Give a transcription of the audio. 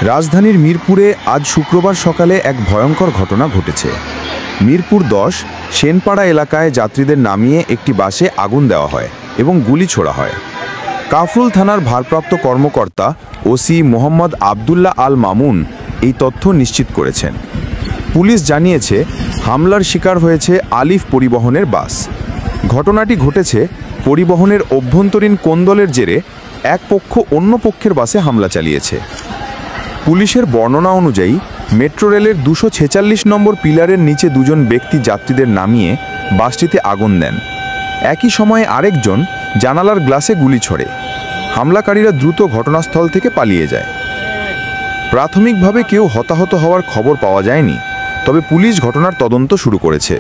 রাজধানীর মিরপুরে আজ শুক্রবার সকালে এক ভয়ঙ্কর ঘটনা ঘটেছে। মিরপুর 10 সেনপাড়া এলাকায় যাত্রীদের নামিয়ে একটি বাসে আগুন দেওয়া হয় এবং গুলি ছোড়া হয়। কাফরুল থানার ভারপ্রাপ্ত কর্মকর্তা ওসি মোহাম্মদ আবদুল্লাহ আল মামুন এই তথ্য নিশ্চিত করেছেন। পুলিশ জানিয়েছে, হামলার শিকার হয়েছে আলিফ পরিবহনের বাস। ঘটনাটি ঘটেছে পরিবহনের অভ্যন্তরীণ কোন্দলের জেরে এক পক্ষ অন্য পক্ষের বাসে হামলা চালিয়েছে। পুলিশের বর্ণনা অনুযায়ী মেট্রো রেলের 246 নম্বর পিলারের নিচে দুজন ব্যক্তি যাত্রীদের নামিয়ে বাসটিতে আগুন দেন। একই সময়ে আরেকজন জানালার গ্লাসে গুলি ছোড়ে। হামলাকারীরা দ্রুত ঘটনাস্থল থেকে পালিয়ে যায়। প্রাথমিকভাবে কেউ হতাহত হওয়ার খবর পাওয়া যায়নি, তবে পুলিশ ঘটনার তদন্ত শুরু করেছে।